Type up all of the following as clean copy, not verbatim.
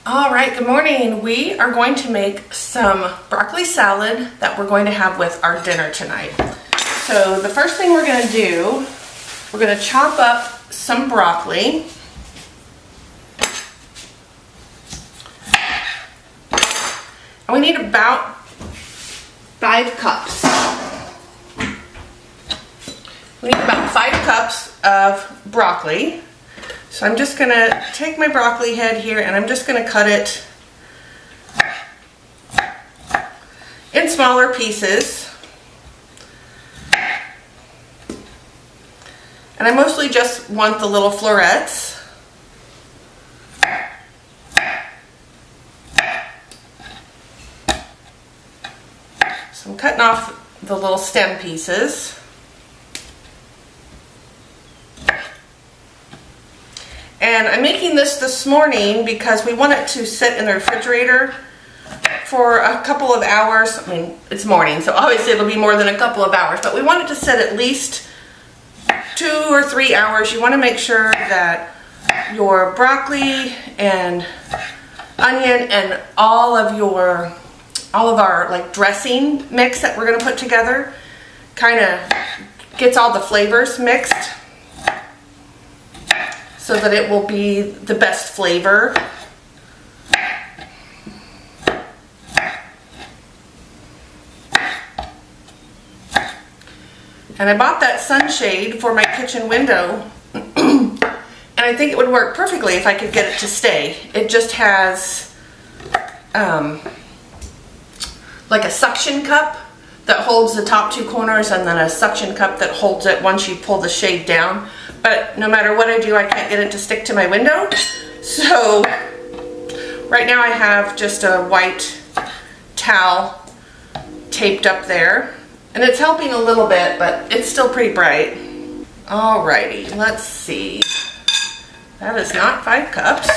All right, good morning. We are going to make some broccoli salad that we're going to have with our dinner tonight. So the first thing we're going to do, we're going to chop up some broccoli. And we need about 5 cups. We need about 5 cups of broccoli. So I'm just going to take my broccoli head here and I'm just going to cut it in smaller pieces. And I mostly just want the little florets. So I'm cutting off the little stem pieces. And I'm making this morning because we want it to sit in the refrigerator for a couple of hours. I mean, it's morning, so obviously it'll be more than a couple of hours, but we want it to sit at least 2 or 3 hours. You want to make sure that your broccoli and onion and all of our like dressing mix that we're going to put together kind of gets all the flavors mixed, so that it will be the best flavor. And I bought that sunshade for my kitchen window and I think it would work perfectly if I could get it to stay. It just has like a suction cup that holds the top 2 corners and then a suction cup that holds it once you pull the shade down. But no matter what I do, I can't get it to stick to my window. So right now I have just a white towel taped up there. And it's helping a little bit, but it's still pretty bright. Alrighty, let's see. That is not 5 cups.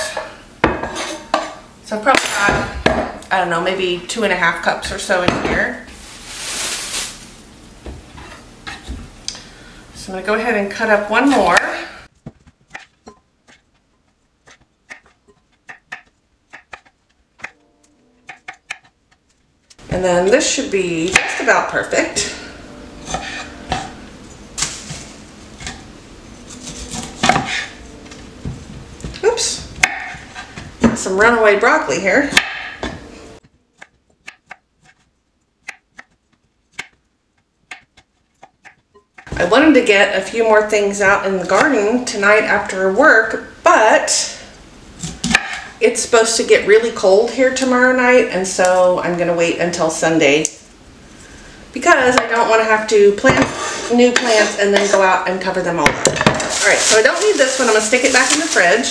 So I've probably got, I don't know, maybe 2.5 cups or so in here. So I'm going to go ahead and cut up one more. And then this should be just about perfect. Oops. Got some runaway broccoli here. I wanted to get a few more things out in the garden tonight after work, but it's supposed to get really cold here tomorrow night, and so I'm going to wait until Sunday because I don't want to have to plant new plants and then go out and cover them all up. Alright, so I don't need this one. I'm going to stick it back in the fridge.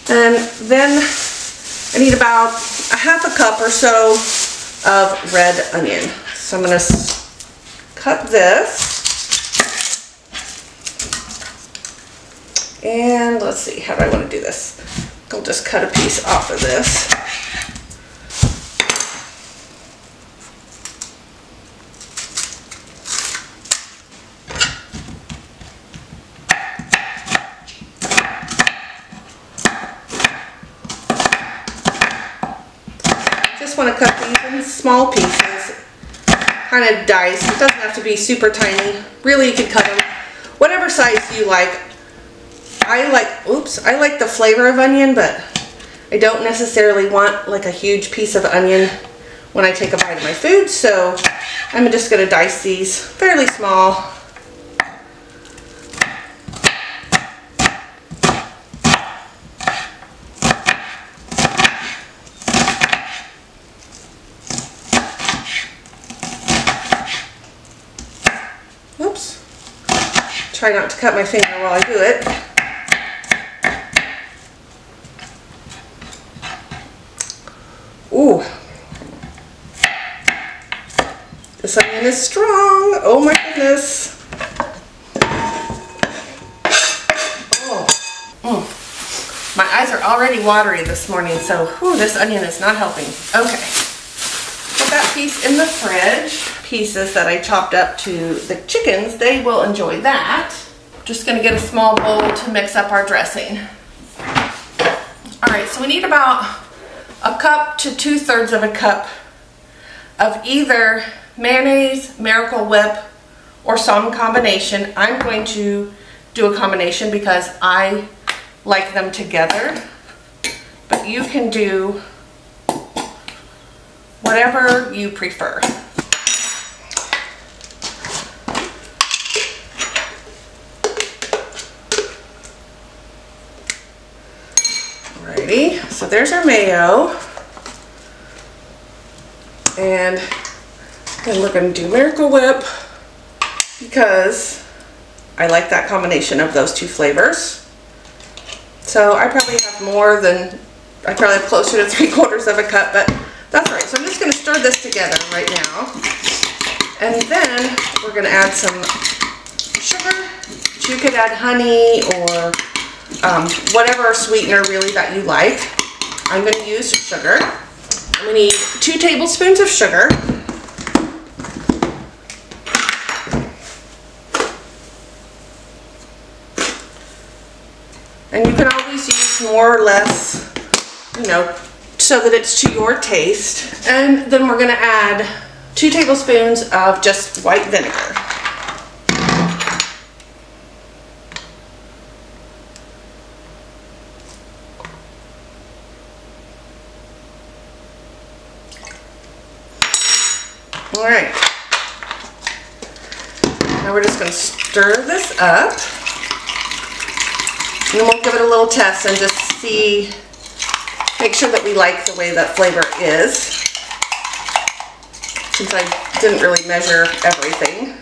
And then I need about a 1/2 cup or so of red onion. So I'm going to cut this. And let's see, how do I want to do this? I'll just cut a piece off of this. Just want to cut these in small pieces, kind of diced. It doesn't have to be super tiny. Really, you can cut them whatever size you like. I like the flavor of onion, but I don't necessarily want like a huge piece of onion when I take a bite of my food, so I'm just going to dice these fairly small. Oops. Try not to cut my finger while I do it. Ooh, this onion is strong. Oh my goodness. Oh. My eyes are already watery this morning, so this onion is not helping. Okay, put that piece in the fridge. Pieces that I chopped up to the chickens, they will enjoy that. Just gonna get a small bowl to mix up our dressing. All right, so we need about a cup to 2/3 of a cup of either mayonnaise, Miracle Whip, or some combination. I'm going to do a combination because I like them together, but you can do whatever you prefer. Alrighty, so there's our mayo. And then we're going to do Miracle Whip because I like that combination of those two flavors. So I probably have more than, I probably have closer to 3/4 of a cup, but that's all right. So I'm just going to stir this together right now. And then we're going to add some sugar. You could add honey or whatever sweetener really that you like. I'm going to use sugar. We need 2 tablespoons of sugar. And you can always use more or less, you know, so that it's to your taste. And then we're going to add 2 tablespoons of just white vinegar. All right, now we're just going to stir this up, and then we'll give it a little test and just see, make sure that we like the way that flavor is, since I didn't really measure everything.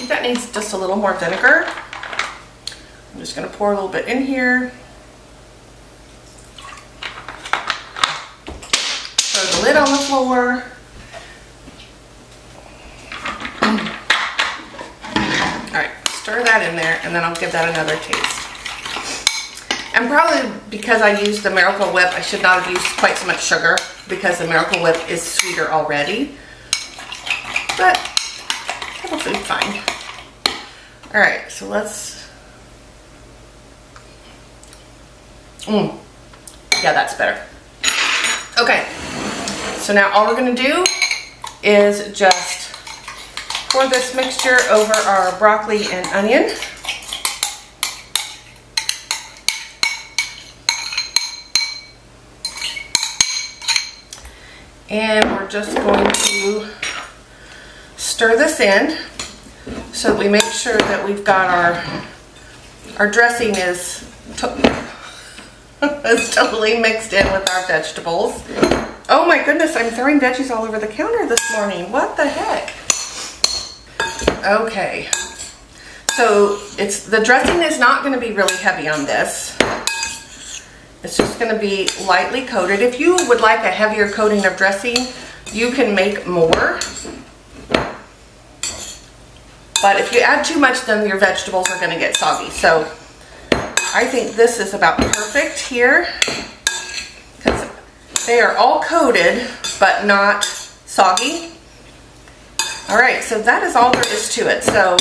That needs just a little more vinegar. I'm just going to pour a little bit in here. Throw the lid on the floor. Alright, stir that in there and then I'll give that another taste. And probably because I used the Miracle Whip, I should not have used quite so much sugar because the Miracle Whip is sweeter already. But it'll be fine. Alright, so let's, yeah, that's better. Okay, so now all we're going to do is just pour this mixture over our broccoli and onion. And we're just going to stir this in so that we make sure that we've got our dressing is totally mixed in with our vegetables. Oh my goodness, I'm throwing veggies all over the counter this morning. What the heck? Okay, so the dressing is not going to be really heavy on this. It's just going to be lightly coated. If you would like a heavier coating of dressing, you can make more. But if you add too much, then your vegetables are going to get soggy. So I think this is about perfect here because they are all coated but not soggy. All right, so that is all there is to it. So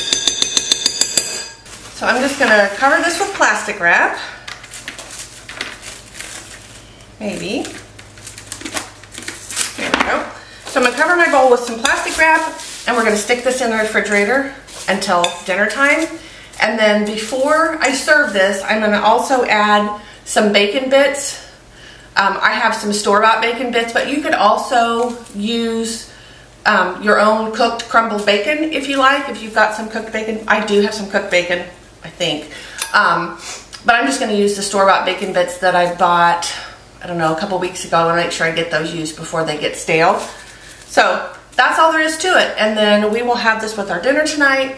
I'm just going to cover this with plastic wrap. Maybe. There we go. So I'm going to cover my bowl with some plastic wrap and we're going to stick this in the refrigerator until dinner time. And then before I serve this, I'm going to also add some bacon bits. I have some store-bought bacon bits, but you could also use your own cooked crumbled bacon if you like, if you've got some cooked bacon. I do have some cooked bacon, I think. But I'm just going to use the store-bought bacon bits that I bought, I don't know, a couple weeks ago, and make sure I get those used before they get stale. So that's all there is to it. And then we will have this with our dinner tonight.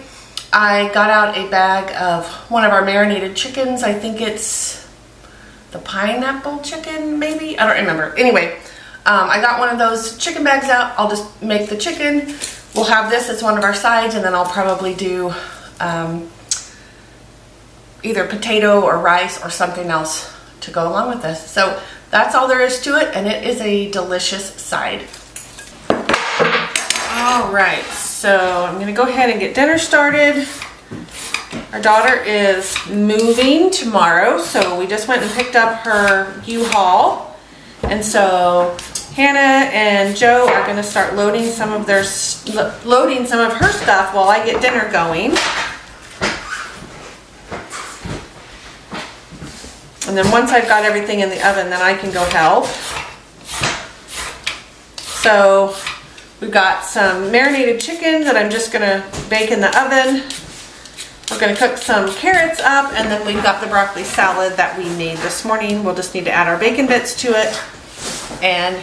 I got out a bag of one of our marinated chickens. I think it's the pineapple chicken, maybe? I don't remember. Anyway, I got one of those chicken bags out. I'll just make the chicken. We'll have this as one of our sides, and then I'll probably do either potato or rice or something else to go along with this. So that's all there is to it, and it is a delicious side. All right, so I'm gonna go ahead and get dinner started. Our daughter is moving tomorrow, so we just went and picked up her U-Haul. And so Hannah and Joe are gonna start loading some of her stuff while I get dinner going. And then once I've got everything in the oven, then I can go help. So we've got some marinated chicken that I'm just gonna bake in the oven. We're gonna cook some carrots up, and then we've got the broccoli salad that we made this morning. We'll just need to add our bacon bits to it, and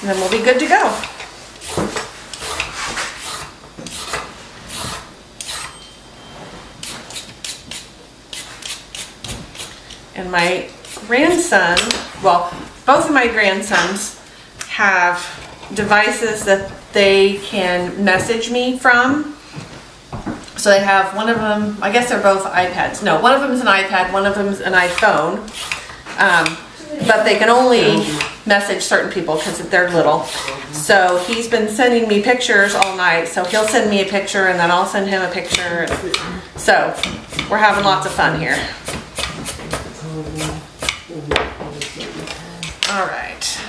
then we'll be good to go. And my grandson, well, both of my grandsons have devices that they can message me from. So they have one of them, I guess they're both iPads. No, one of them is an iPad, one of them is an iPhone. But they can only message certain people because they're little. So he's been sending me pictures all night. So he'll send me a picture and then I'll send him a picture. So we're having lots of fun here. All right.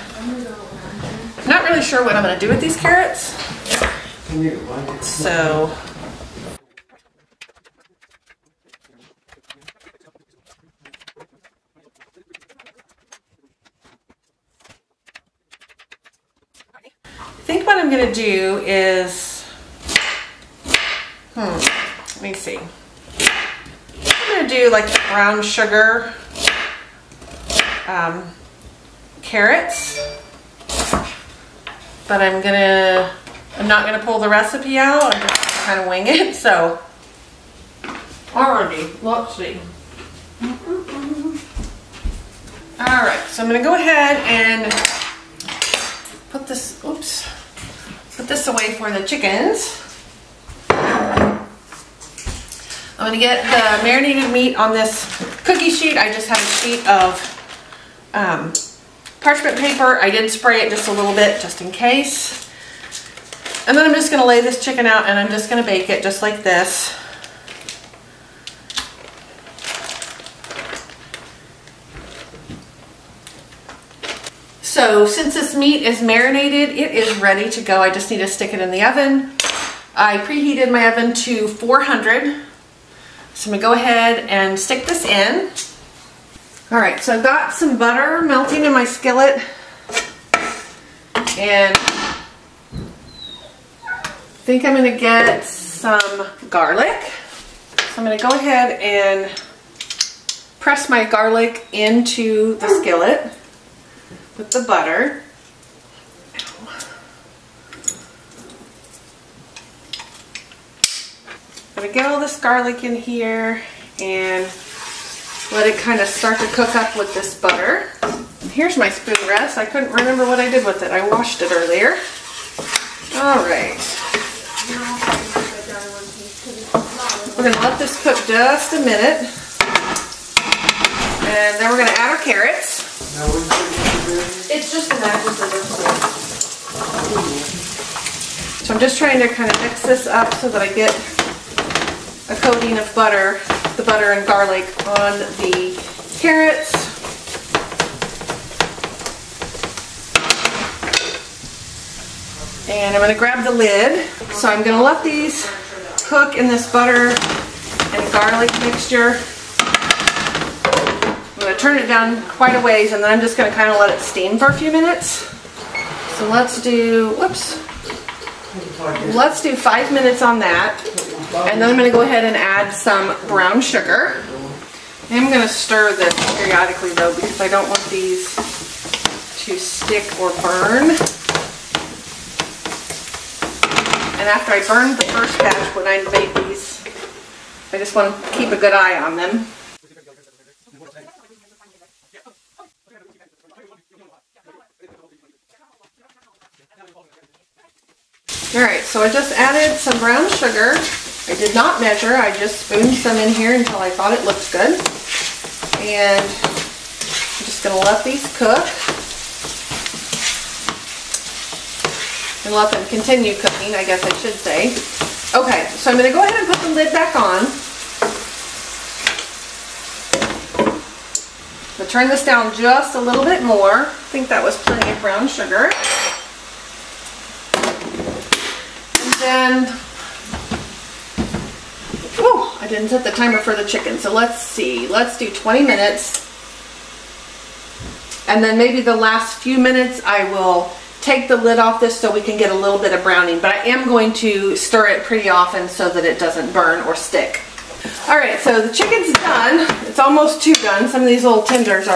I'm not really sure what I'm going to do with these carrots. So I think what I'm going to do is, let me see. I'm going to do like the brown sugar carrots, but I'm not going to pull the recipe out. I'm just kind of wing it. So, alrighty, let's see. Alright, so I'm going to go ahead and put this, put this away for the chickens. I'm going to get the marinated meat on this cookie sheet. I just have a sheet of parchment paper. I did spray it just a little bit just in case. And then I'm just going to lay this chicken out and I'm just going to bake it just like this. So since this meat is marinated, it is ready to go. I just need to stick it in the oven. I preheated my oven to 400. So I'm going to go ahead and stick this in. All right, so I've got some butter melting in my skillet. And I think I'm going to get some garlic. So I'm going to go ahead and press my garlic into the skillet with the butter. I'm going to get all this garlic in here and let it kind of start to cook up with this butter. And here's my spoon rest. I couldn't remember what I did with it. I washed it earlier. All right. We're going to let this cook just a minute. And then we're going to add our carrots. It's just an So I'm just trying to kind of mix this up so that I get a coating of butter, the butter and garlic on the carrots. And I'm going to grab the lid. So I'm going to let these cook in this butter and garlic mixture. I'm going to turn it down quite a ways and then I'm just going to kind of let it steam for a few minutes. So let's do, let's do 5 minutes on that. And then I'm going to go ahead and add some brown sugar. I'm going to stir this periodically though because I don't want these to stick or burn. And after I burned the first batch when I made these, I just want to keep a good eye on them. Alright, so I just added some brown sugar. I did not measure, I just spooned some in here until I thought it looked good. And I'm just just gonna let these cook and let them continue cooking, I guess I should say. Okay, so I'm gonna go ahead and put the lid back on. I'll turn this down just a little bit more. I think that was plenty of brown sugar. And then, oh, I didn't set the timer for the chicken, so let's see. Let's do 20 minutes. And then maybe the last few minutes I will take the lid off this so we can get a little bit of browning, but I am going to stir it pretty often so that it doesn't burn or stick. Alright, so the chicken's done. It's almost too done. Some of these little tenders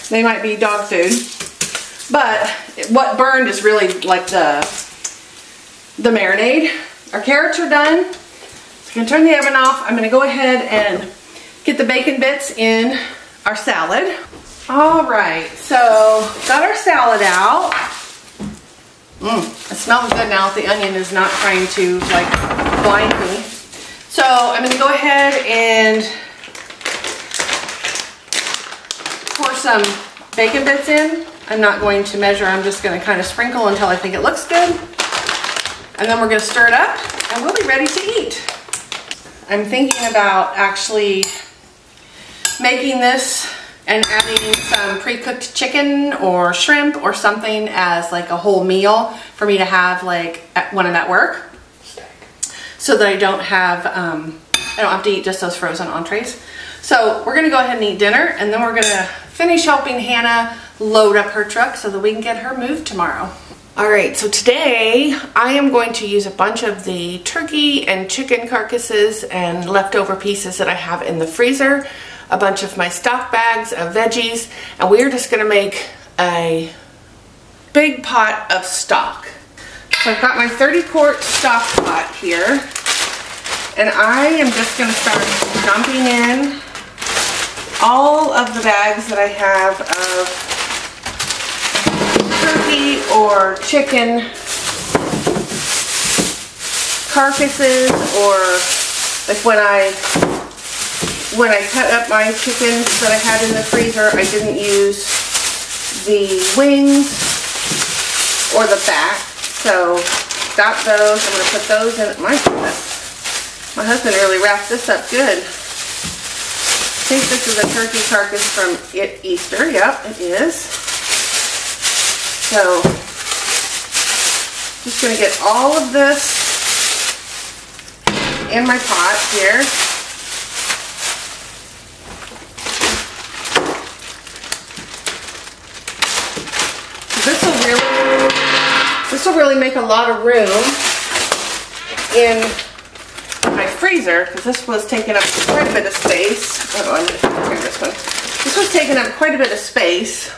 they might be dog food. But what burned is really like the marinade. Our carrots are done. So I'm going to turn the oven off. I'm going to go ahead and get the bacon bits in our salad. Alright, so got our salad out. It smells good now. The onion is not trying to like blind me. So I'm going to go ahead and pour some bacon bits in. I'm not going to measure. I'm just going to kind of sprinkle until I think it looks good. And then we're going to stir it up and we'll be ready to eat. I'm thinking about actually making this and adding some pre-cooked chicken or shrimp or something as like a whole meal for me to have like when I'm at work, so that I don't have to eat just those frozen entrees. So we're gonna go ahead and eat dinner, and then we're gonna finish helping Hannah load up her truck so that we can get her moved tomorrow. All right, so today I am going to use a bunch of the turkey and chicken carcasses and leftover pieces that I have in the freezer, a bunch of my stock bags of veggies, and we are just going to make a big pot of stock. So I've got my 30-quart stock pot here, and I am just going to start dumping in all of the bags that I have of turkey or chicken carcasses, or like when I cut up my chickens that I had in the freezer, I didn't use the wings or the back. So got those. I'm going to put those in. My goodness. My husband really wrapped this up good. I think this is a turkey carcass from Easter. Yep, it is. So just going to get all of this in my pot here. This will really make a lot of room in my freezer, because this was taking up quite a bit of space. Oh, I'm going to clear this one. This was taking up quite a bit of space.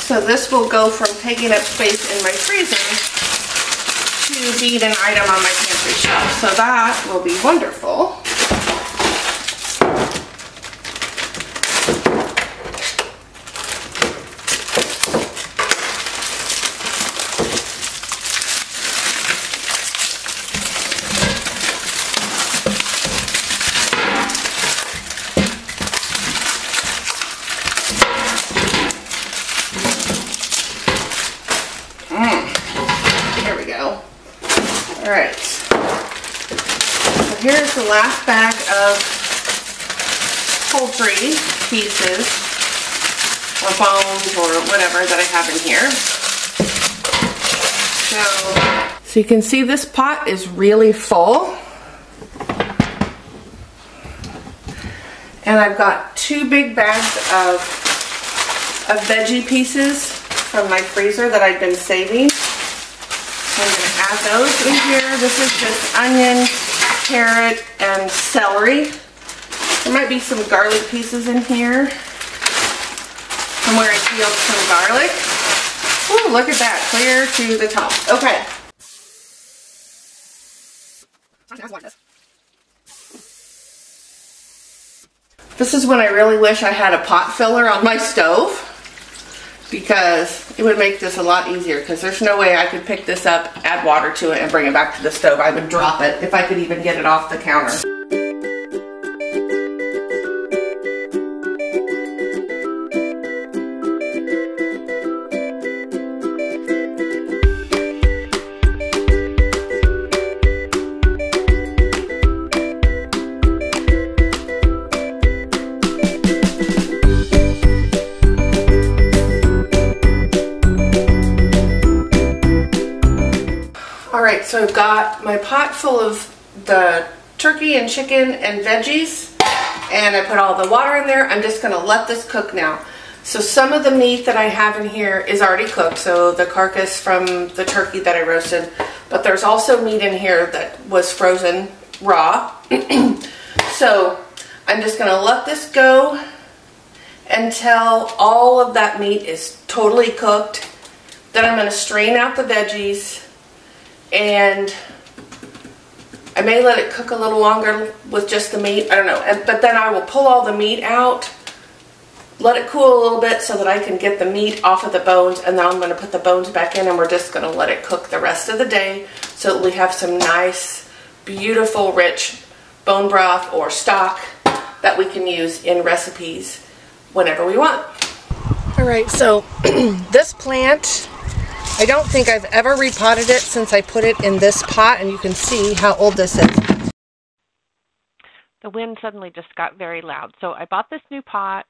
So this will go from taking up space in my freezer to being an item on my pantry shelf. So that will be wonderful. Alright, so here's the last bag of poultry pieces, or bones, or whatever that I have in here. So you can see this pot is really full. And I've got 2 big bags of veggie pieces from my freezer that I've been saving. I'm going to add those in here. This is just onion, carrot, and celery. There might be some garlic pieces in here from where I peeled some garlic. Ooh, look at that, clear to the top. Okay. This is when I really wish I had a pot filler on my stove, because it would make this a lot easier, because there's no way I could pick this up, add water to it, and bring it back to the stove. I would drop it if I could even get it off the counter. so I've got my pot full of the turkey and chicken and veggies, and I put all the water in there. I'm just gonna let this cook now. So some of the meat that I have in here is already cooked, so the carcass from the turkey that I roasted, but there's also meat in here that was frozen raw. So I'm just gonna let this go until all of that meat is totally cooked. Then I'm gonna strain out the veggies, and I may let it cook a little longer with just the meat, I don't know. But then I will pull all the meat out, let it cool a little bit so that I can get the meat off of the bones, and then I'm going to put the bones back in, and we're just going to let it cook the rest of the day so that we have some nice, beautiful, rich bone broth or stock that we can use in recipes whenever we want. Alright, so this plant, I don't think I've ever repotted it since I put it in this pot, and you can see how old this is. The wind suddenly just got very loud. So I bought this new pot,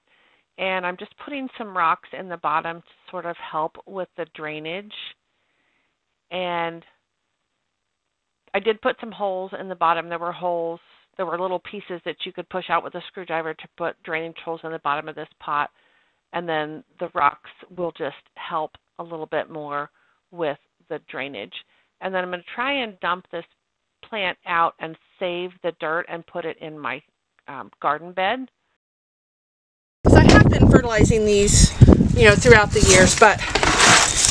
and I'm just putting some rocks in the bottom to sort of help with the drainage. And I did put some holes in the bottom. There were holes, there were little pieces that you could push out with a screwdriver to put drainage holes in the bottom of this pot. And then the rocks will just help a little bit more with the drainage. And then I'm going to try and dump this plant out and save the dirt and put it in my garden bed. So I have been fertilizing these, throughout the years, but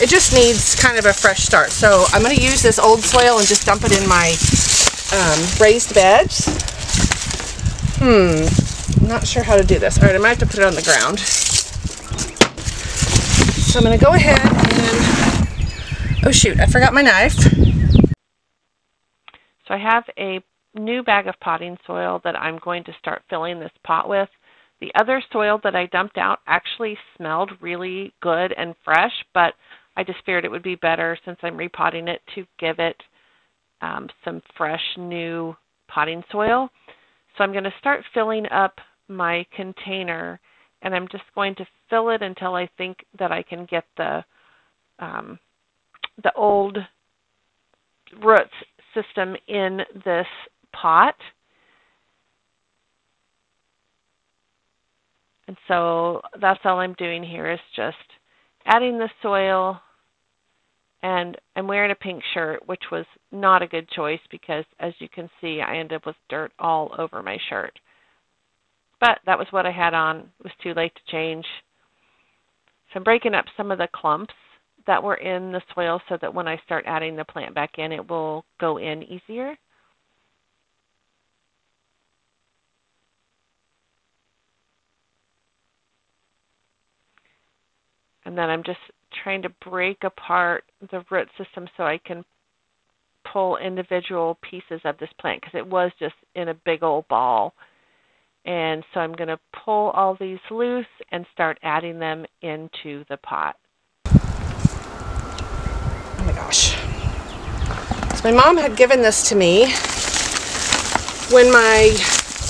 it just needs kind of a fresh start. So I'm going to use this old soil and just dump it in my raised beds. I'm not sure how to do this. All right, I might have to put it on the ground. So I'm going to go ahead and, oh shoot, I forgot my knife. So I have a new bag of potting soil that I'm going to start filling this pot with. The other soil that I dumped out actually smelled really good and fresh, but I just figured it would be better since I'm repotting it to give it some fresh new potting soil. So I'm going to start filling up my container, and I'm just going to fill it until I think that I can get the old roots system in this pot. And so that's all I'm doing here is just adding the soil. And I'm wearing a pink shirt, which was not a good choice because, as you can see, I ended up with dirt all over my shirt. But that was what I had on. It was too late to change. So I'm breaking up some of the clumps that were in the soil so that when I start adding the plant back in, it will go in easier. And then I'm just trying to break apart the root system so I can pull individual pieces of this plant because it was just in a big old ball. And so I'm going to pull all these loose and start adding them into the pot. Oh my gosh. So my mom had given this to me when my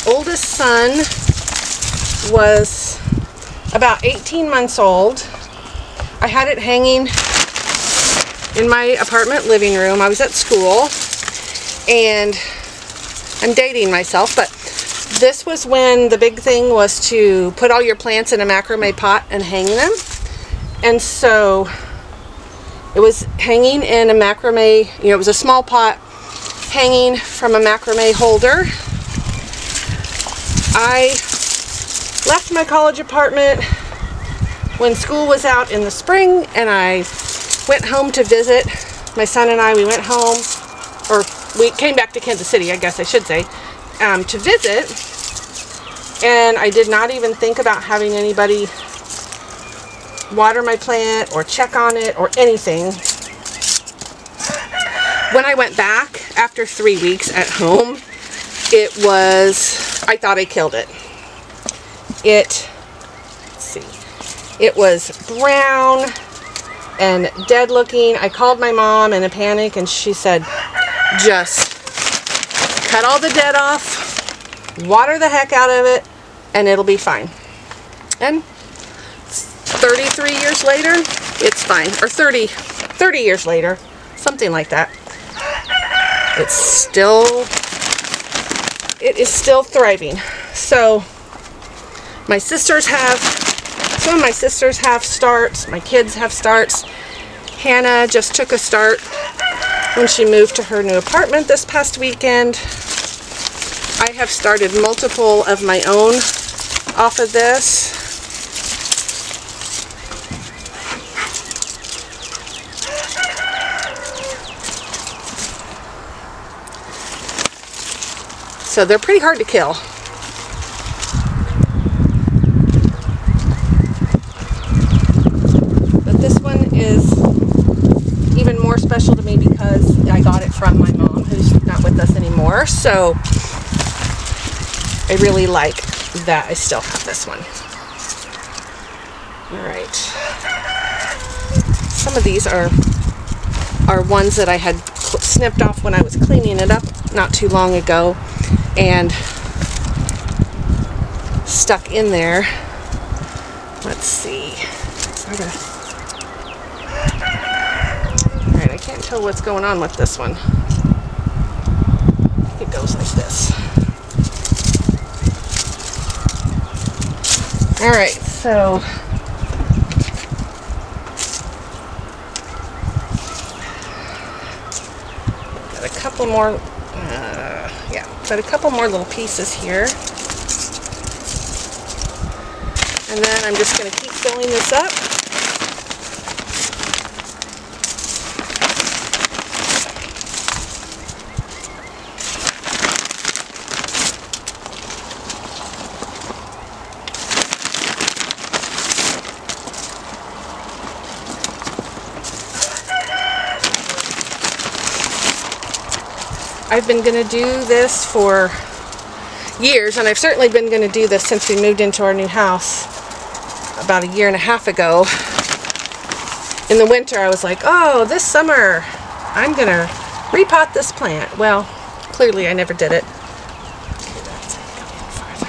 oldest son was about 18 months old. I had it hanging in my apartment living room. I was at school, and I'm dating myself, but this was when the big thing was to put all your plants in a macrame pot and hang them. And so it was hanging in a macrame, it was a small pot hanging from a macrame holder. I left my college apartment when school was out in the spring, and I went home to visit. My son and I, we went home, or we came back to Kansas City, I guess I should say, to visit. And I did not even think about having anybody water my plant or check on it or anything. When I went back after 3 weeks at home, I thought I killed it. It was brown and dead looking. I called my mom in a panic, and she said, just cut all the dead off, water the heck out of it, and it'll be fine. And 33 years later, it's fine. Or 30 years later, something like that. it is still thriving. So my sisters have, some of my sisters have starts, my kids have starts. Hannah just took a start when she moved to her new apartment this past weekend. I have started multiple of my own off of this. So they're pretty hard to kill. But this one is even more special to me because I got it from my mom, who's not with us anymore. So I really like that I still have this one. Alright. Some of these are ones that I had snipped off when I was cleaning it up not too long ago and stuck in there. Let's see. Alright, I can't tell what's going on with this one. I think it goes like this. Alright, so got a couple more, got a couple more little pieces here. And then I'm just going to keep filling this up. I've been going to do this for years, and I've certainly been going to do this since we moved into our new house about a year and a half ago. In the winter I was like, oh, this summer I'm going to repot this plant. Well, clearly I never did it. Okay, that's going farther.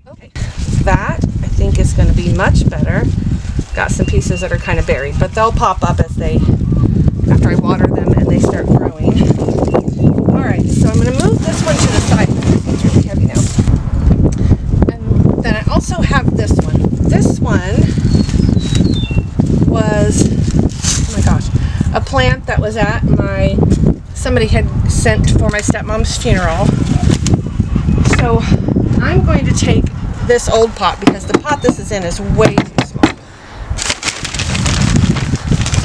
Okay, that I think is going to be much better. Got some pieces that are kind of buried, but they'll pop up as after I water them and they start growing. Alright, so I'm going to move this one to the side. It's really heavy now. And then I also have this one. This one was, oh my gosh, a plant that was at somebody had sent for my stepmom's funeral. So I'm going to take this old pot, because the pot this is in is way too small. I'm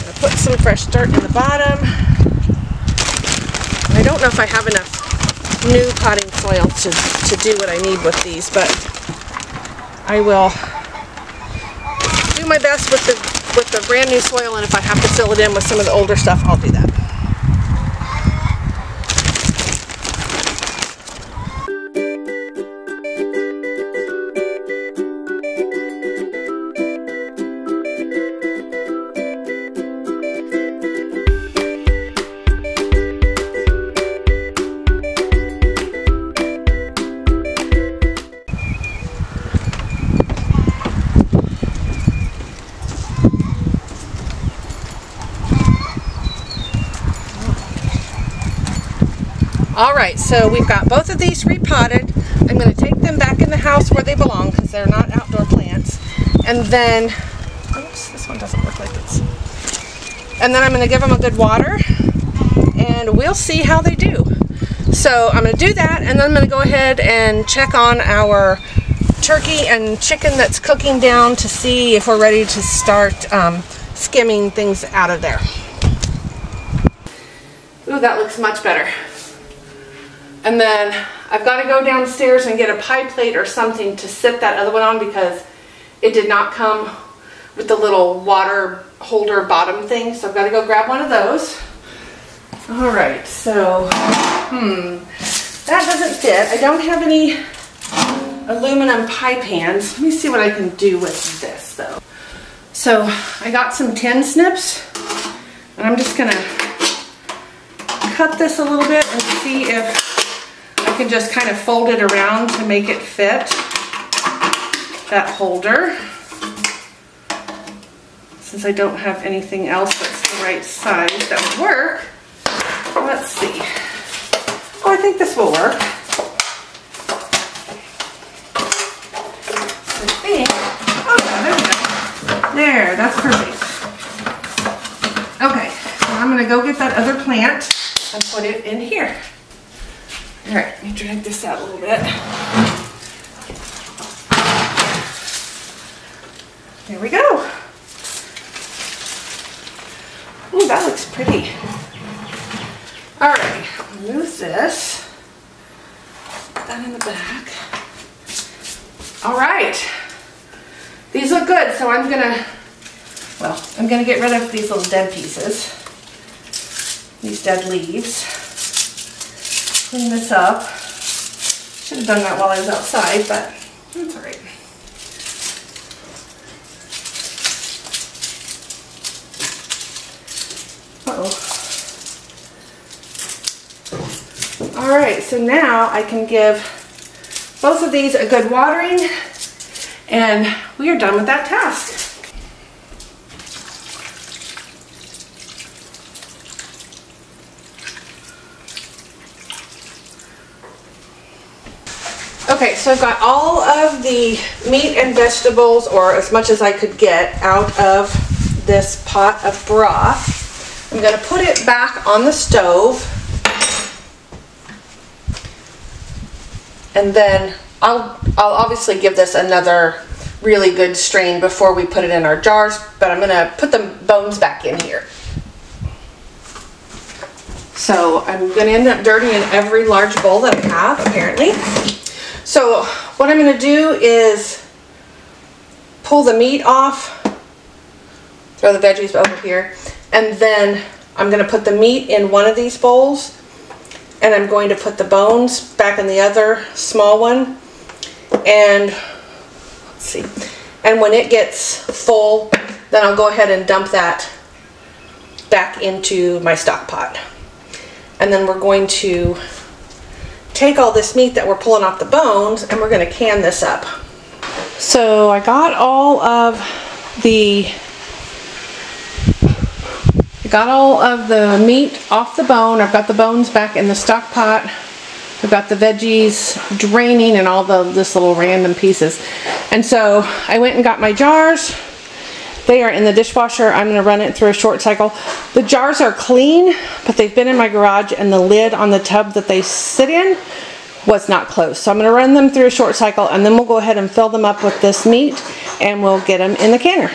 going to put some fresh dirt in the bottom. I don't know if I have enough new potting soil to do what I need with these, but I will do my best with the brand new soil, and if I have to fill it in with some of the older stuff, I'll do that. Alright, so we've got both of these repotted. I'm going to take them back in the house where they belong because they're not outdoor plants. And then, oops, this one doesn't look like it's. And then I'm going to give them a good water and we'll see how they do. So I'm going to do that, and then I'm going to go ahead and check on our turkey and chicken that's cooking down to see if we're ready to start skimming things out of there. Ooh, that looks much better. And then I've got to go downstairs and get a pie plate or something to sit that other one on, because it did not come with the little water holder bottom thing. So I've got to go grab one of those. Alright, so, that doesn't fit. I don't have any aluminum pie pans. Let me see what I can do with this though. So I got some tin snips, and I'm just gonna cut this a little bit and see if I can just kind of fold it around to make it fit that holder. Since I don't have anything else that's the right size that would work, let's see. Oh, I think this will work. I think, oh yeah, there we go. There, that's perfect. Okay, so I'm gonna go get that other plant and put it in here. All right, let me drag this out a little bit. There we go. Ooh, that looks pretty. All right, move this. Put that in the back. All right. These look good, so I'm gonna get rid of these little dead pieces. These dead leaves. Clean this up. Should have done that while I was outside, but that's all right. All right, so now I can give both of these a good watering, and we are done with that task. Okay, so I've got all of the meat and vegetables, or as much as I could get, out of this pot of broth. I'm going to put it back on the stove, and then I'll obviously give this another really good strain before we put it in our jars, but I'm going to put the bones back in here. So I'm going to end up dirtying every large bowl that I have, apparently. So what I'm going to do is pull the meat off, throw the veggies over here, and then I'm going to put the meat in one of these bowls, and I'm going to put the bones back in the other small one, and let's see, and when it gets full, then I'll go ahead and dump that back into my stock pot. And then we're going to take all this meat that we're pulling off the bones, and we're going to can this up. So I got all of the meat off the bone. I've got the bones back in the stock pot. I've got the veggies draining and all this little random pieces. And so I went and got my jars. They are in the dishwasher. I'm going to run it through a short cycle. The jars are clean, but they've been in my garage, and the lid on the tub that they sit in was not closed. So I'm going to run them through a short cycle, and then we'll go ahead and fill them up with this meat, and we'll get them in the canner.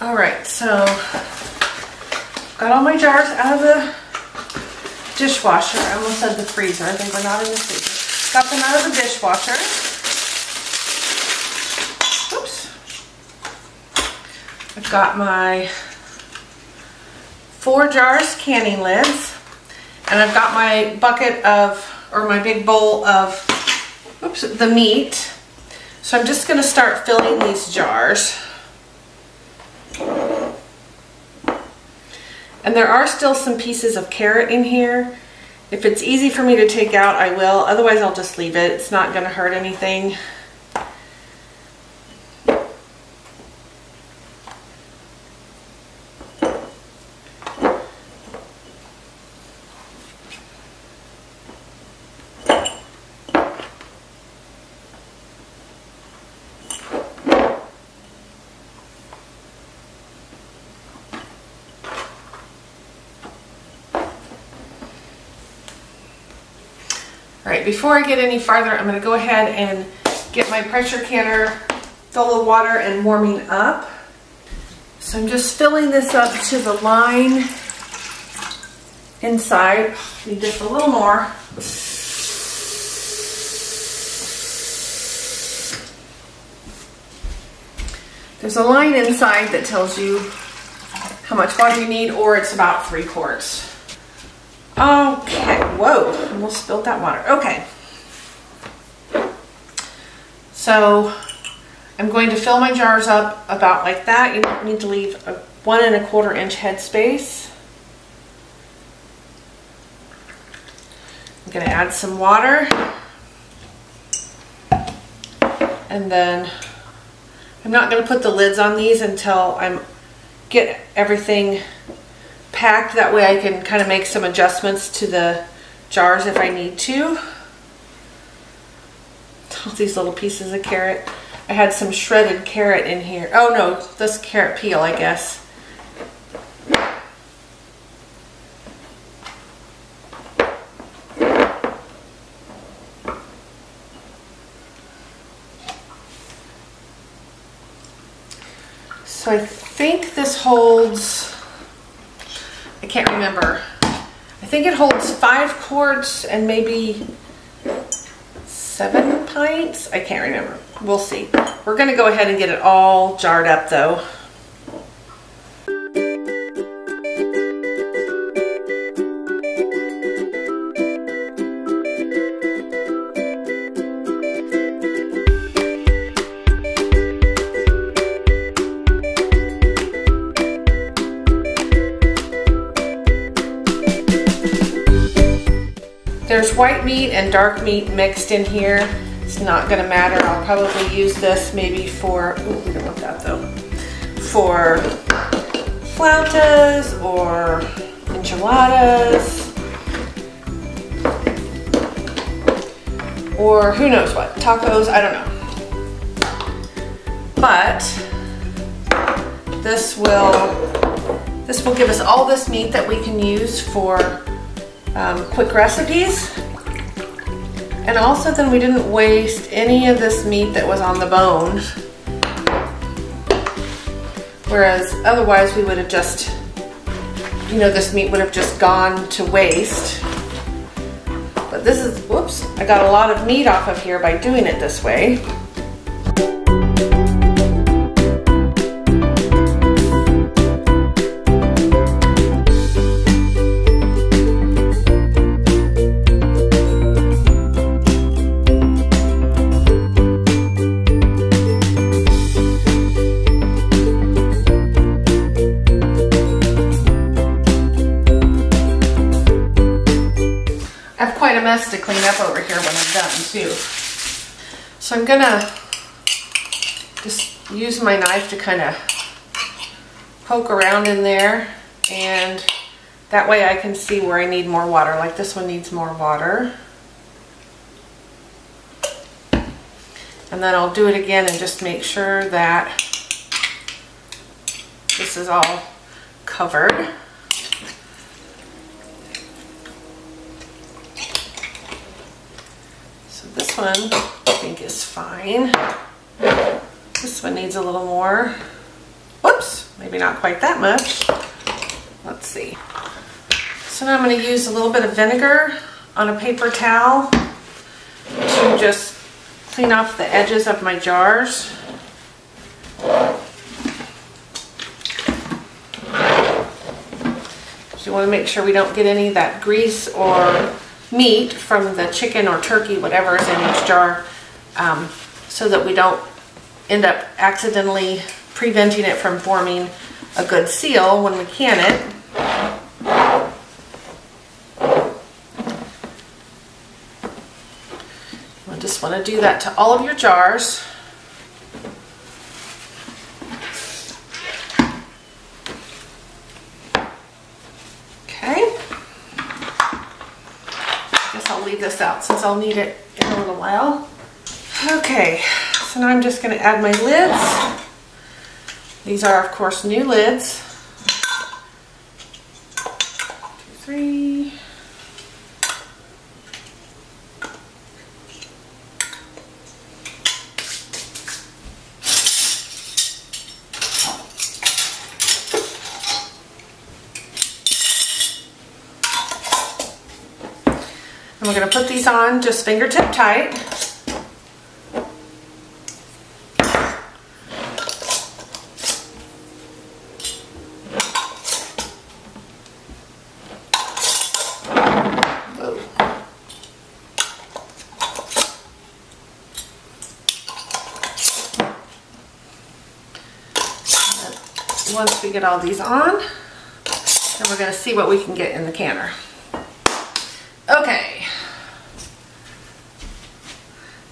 All right, so got all my jars out of the dishwasher. I almost said the freezer. They were not in the freezer. Got them out of the dishwasher. I've got my 4 jars canning lids, and I've got my bucket of, or my big bowl of, the meat. So I'm just going to start filling these jars. And there are still some pieces of carrot in here. If it's easy for me to take out, I will. Otherwise, I'll just leave it. It's not going to hurt anything. Alright, before I get any farther, I'm going to go ahead and get my pressure canner full of water and warming up. So I'm just filling this up to the line inside. Need just a little more. There's a line inside that tells you how much water you need, or it's about 3 quarts. Okay, whoa, almost spilled that water. Okay. So I'm going to fill my jars up about like that. You need to leave a 1 1/4 inch headspace. I'm going to add some water. And then I'm not going to put the lids on these until I get everything packed. That way I can kind of make some adjustments to the jars if I need to. All these little pieces of carrot. I had some shredded carrot in here. Oh no, this carrot peel, I guess. So I think this holds, I can't remember. I think it holds 5 quarts and maybe 7 pints. I can't remember. We'll see. We're going to go ahead and get it all jarred up though. There's white meat and dark meat mixed in here. It's not gonna matter. I'll probably use this maybe for, ooh, we don't want that though, for flautas or enchiladas, or who knows what, tacos, I don't know. But this will give us all this meat that we can use for quick recipes. And also then we didn't waste any of this meat that was on the bone. Whereas otherwise we would have just, you know, this meat would have just gone to waste. But this is, whoops, I got a lot of meat off of here by doing it this way. Quite a mess to clean up over here when I'm done too. So I'm gonna just use my knife to kind of poke around in there, and that way I can see where I need more water. Like this one needs more water. And then I'll do it again and just make sure that this is all covered. This one I think is fine. This one needs a little more. Whoops, maybe not quite that much. Let's see. So now I'm going to use a little bit of vinegar on a paper towel to just clean off the edges of my jars. So you want to make sure we don't get any of that grease or meat from the chicken or turkey, whatever is in each jar, so that we don't end up accidentally preventing it from forming a good seal when we can it. I just want to do that to all of your jars. Okay. I'll leave this out since I'll need it in a little while. Okay, so now I'm just going to add my lids. These are, of course, new lids. 1, 2, 3. And we're going to put these on just fingertip tight. once we get all these on, then we're gonna see what we can get in the canner. Okay.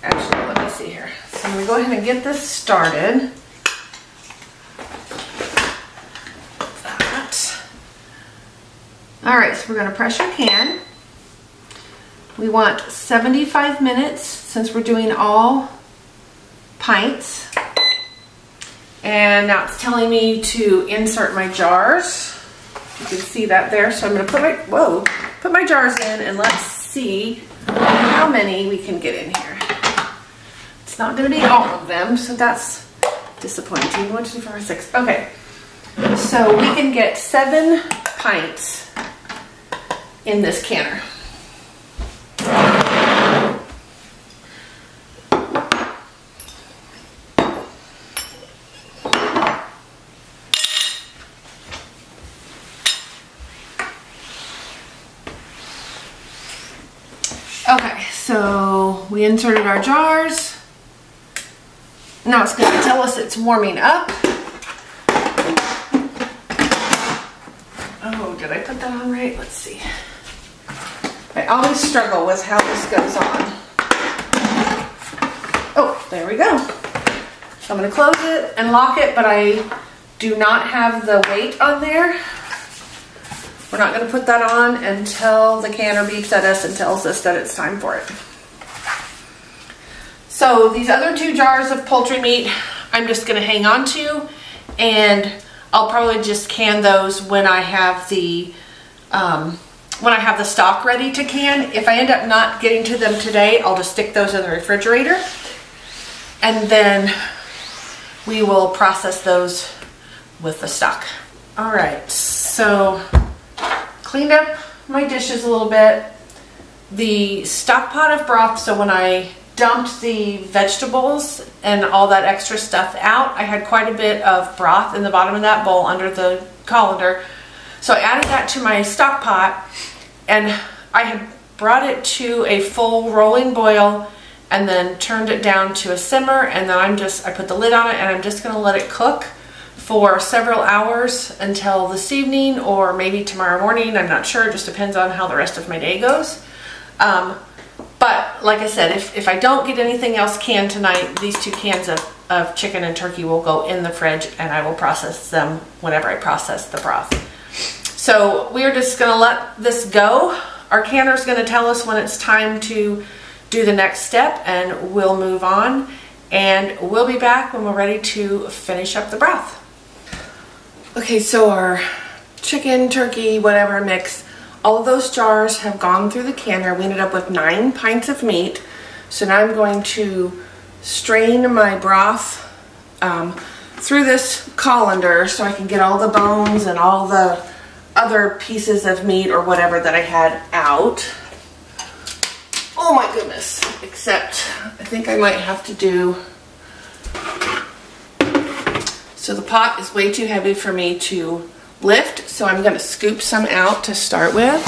Actually, let me see here. So I'm gonna go ahead and get this started. All right, so we're gonna pressure can. We want 75 minutes since we're doing all pints. And now it's telling me to insert my jars. You can see that there. So I'm gonna put my jars in, and let's see how many we can get in here. It's not gonna be all of them, so that's disappointing. 1, 2, 3, 4, 6. Okay, so we can get 7 pints in this canner. Okay, so we inserted our jars. Now it's going to tell us it's warming up. Oh, did I put that on right? Let's see. I always struggle with how this goes on. Oh, there we go. So I'm going to close it and lock it, but I do not have the weight on there. We're not going to put that on until the canner beeps at us and tells us that it's time for it. So these other 2 jars of poultry meat, I'm just going to hang on to, and I'll probably just can those when I have the stock ready to can. If I end up not getting to them today, I'll just stick those in the refrigerator, and then we will process those with the stock. All right, so cleaned up my dishes a little bit. The stock pot of broth, so when I dumped the vegetables and all that extra stuff out, I had quite a bit of broth in the bottom of that bowl under the colander. So I added that to my stock pot, and I had brought it to a full rolling boil and then turned it down to a simmer, and then I put the lid on it, and I'm just gonna let it cook for several hours until this evening or maybe tomorrow morning. I'm not sure, it just depends on how the rest of my day goes. But like I said, if I don't get anything else canned tonight, these 2 cans of chicken and turkey will go in the fridge, and I will process them whenever I process the broth. So we're just gonna let this go. Our canner is gonna tell us when it's time to do the next step, and we'll move on. And we'll be back when we're ready to finish up the broth. Okay, so our chicken, turkey, whatever mix, all of those jars have gone through the canner. We ended up with 9 pints of meat. So now I'm going to strain my broth through this colander so I can get all the bones and all the other pieces of meat or whatever that I had out. Oh my goodness, except I think I might have to do, so the pot is way too heavy for me to lift, so I'm going to scoop some out to start with.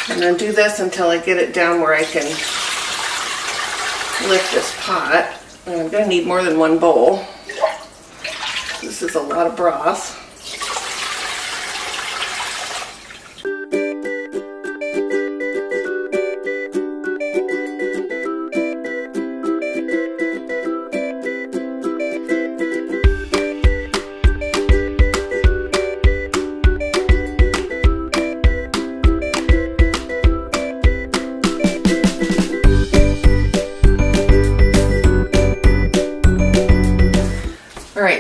I'm going to do this until I get it down where I can lift this pot. And I'm going to need more than 1 bowl. This is a lot of broth.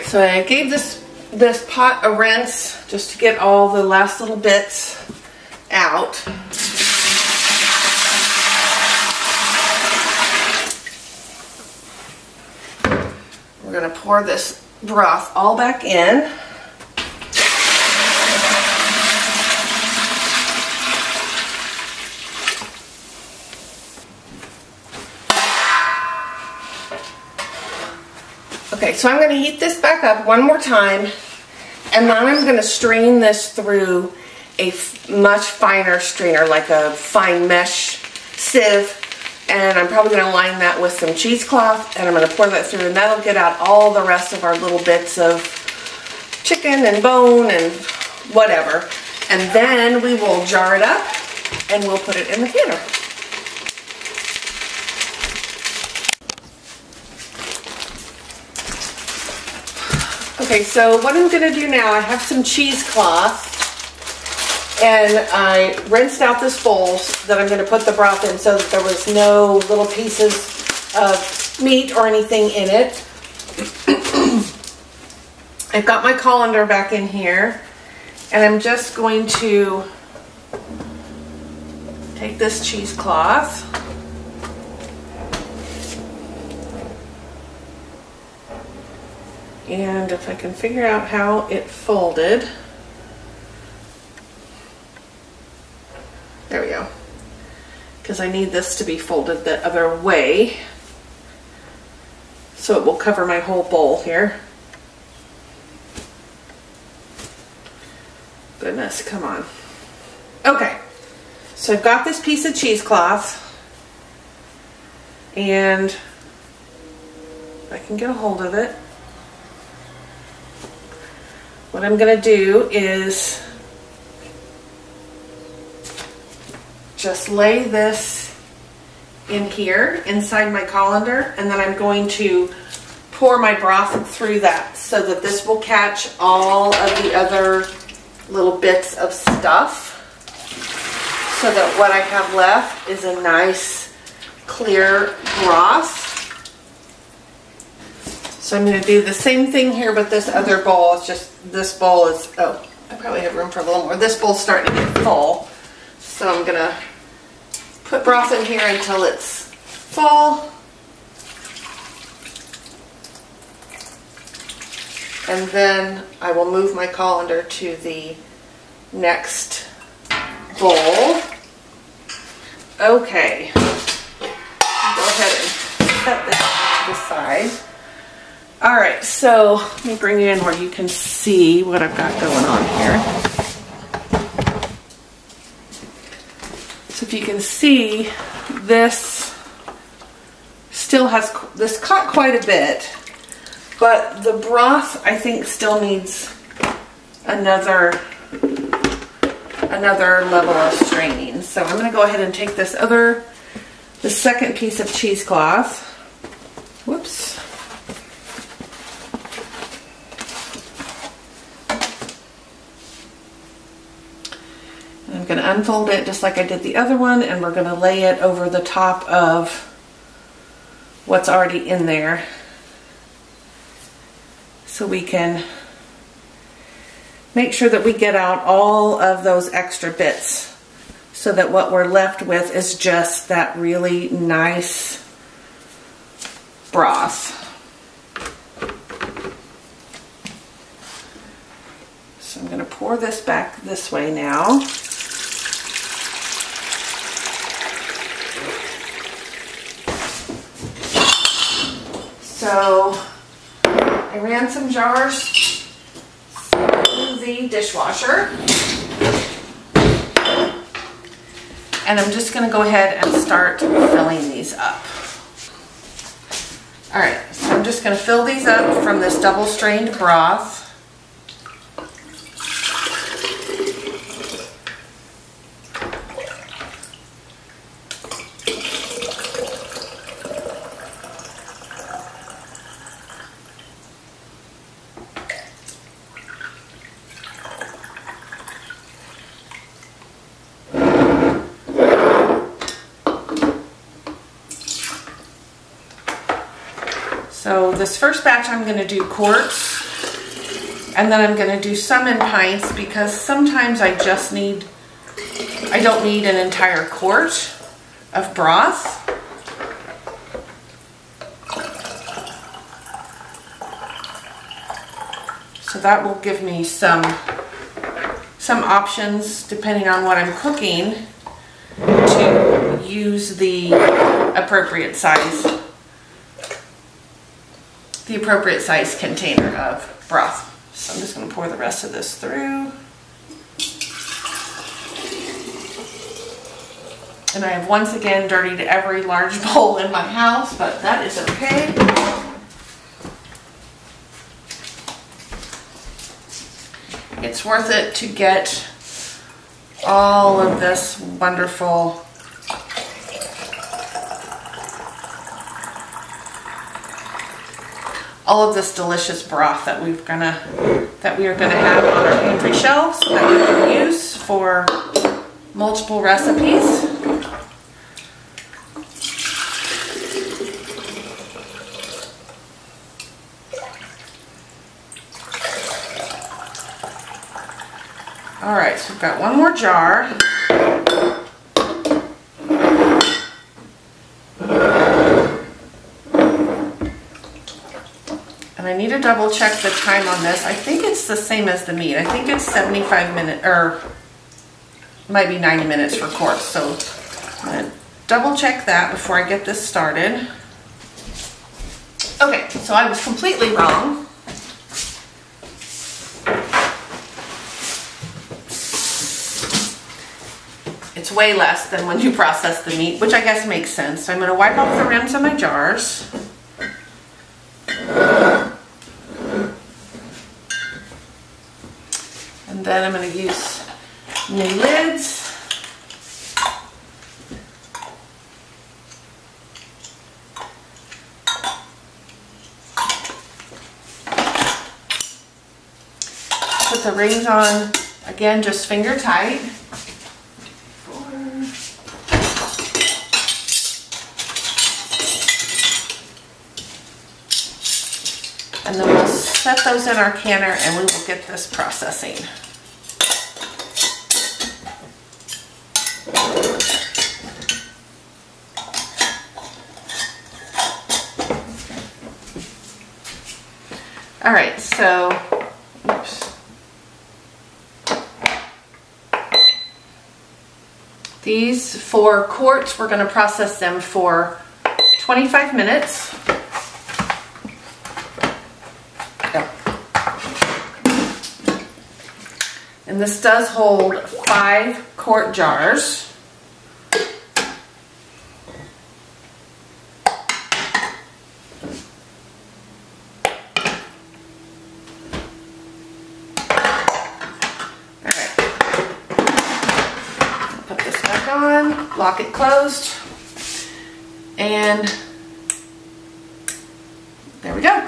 So I gave this pot a rinse just to get all the last little bits out. We're going to pour this broth all back in. Okay, so I'm going to heat this back up one more time, and then I'm going to strain this through a much finer strainer, like a fine mesh sieve, and I'm probably going to line that with some cheesecloth, and I'm going to pour that through, and that'll get out all the rest of our little bits of chicken and bone and whatever. And then we will jar it up, and we'll put it in the canner. Okay, so what I'm going to do now, I have some cheesecloth, and I rinsed out this bowl that I'm going to put the broth in so that there was no little pieces of meat or anything in it. I've got my colander back in here, and I'm just going to take this cheesecloth and if I can figure out how it folded, there we go, because I need this to be folded the other way so it will cover my whole bowl here. Goodness, come on. Okay, so I've got this piece of cheesecloth, and if I can get a hold of it, what I'm going to do is just lay this in here inside my colander, and then I'm going to pour my broth through that so that this will catch all of the other little bits of stuff, so that what I have left is a nice clear broth. So I'm going to do the same thing here with this other bowl. It's just this bowl is, oh, I probably have room for a little more. This bowl's starting to get full. So I'm going to put broth in here until it's full. And then I will move my colander to the next bowl. Okay. Go ahead and set this to the side. Alright, so let me bring you in where you can see what I've got going on here. So if you can see, this still has, this caught quite a bit, but the broth I think still needs another level of straining. So I'm going to go ahead and take this the second piece of cheesecloth. Whoops. I'm going to unfold it just like I did the other one, and we're going to lay it over the top of what's already in there so we can make sure that we get out all of those extra bits so that what we're left with is just that really nice broth. So I'm going to pour this back this way now. So I ran some jars through the dishwasher, and I'm just going to go ahead and start filling these up. Alright, so I'm just going to fill these up from this double strained broth. So this first batch I'm going to do quarts, and then I'm going to do some in pints because sometimes I don't need an entire quart of broth. So that will give me some options depending on what I'm cooking to use the appropriate size the appropriate size container of broth. So I'm just going to pour the rest of this through. And I have once again dirtied every large bowl in my house, but that is okay. It's worth it to get all of this wonderful delicious broth that we are gonna have on our pantry shelves that we can use for multiple recipes. All right, so we've got one more jar. And I need to double check the time on this. I think it's the same as the meat. I think it's 75 minutes, or might be 90 minutes for quarts. So I'm gonna double check that before I get this started. Okay, so I was completely wrong. It's way less than when you process the meat, which I guess makes sense. So I'm gonna wipe off the rims of my jars. And then I'm going to use new lids. Put the rings on, again, just finger tight. And then we'll set those in our canner and we will get this processing. All right, so, oops. These 4 quarts, we're going to process them for 25 minutes. And this does hold 5 quart jars. Lock it closed, and there we go.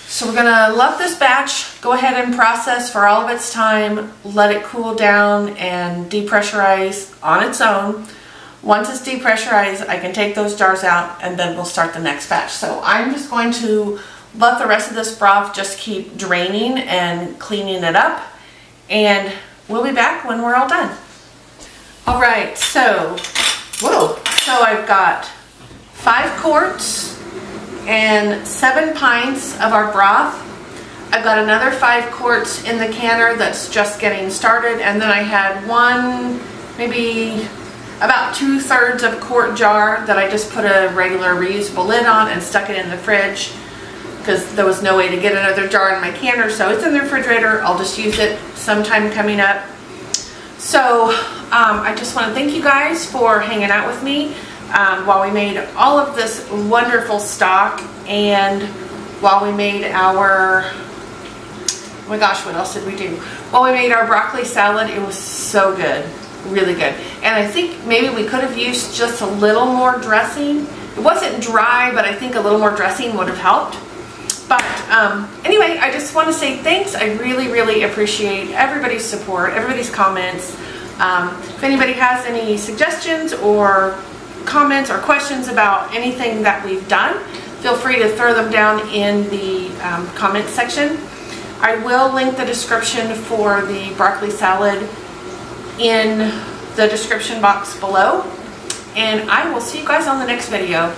So we're gonna let this batch go ahead and process for all of its time, let it cool down and depressurize on its own. Once it's depressurized, I can take those jars out and then we'll start the next batch. So I'm just going to let the rest of this broth just keep draining and cleaning it up, and we'll be back when we're all done. All right, so I've got 5 quarts and 7 pints of our broth. I've got another 5 quarts in the canner that's just getting started, and then I had one, maybe about 2/3 of a quart jar that I just put a regular reusable lid on and stuck it in the fridge because there was no way to get another jar in my canner, so it's in the refrigerator. I'll just use it sometime coming up. So I just want to thank you guys for hanging out with me while we made all of this wonderful stock, and while we made our, oh my gosh, what else did we do? While we made our broccoli salad. It was so good, really good. And I think maybe we could have used just a little more dressing. It wasn't dry, but I think a little more dressing would have helped. But anyway, I just want to say thanks. I really, really appreciate everybody's support, everybody's comments. If anybody has any suggestions or comments or questions about anything that we've done, feel free to throw them down in the comment section. I will link the description for the broccoli salad in the description box below. And I will see you guys on the next video.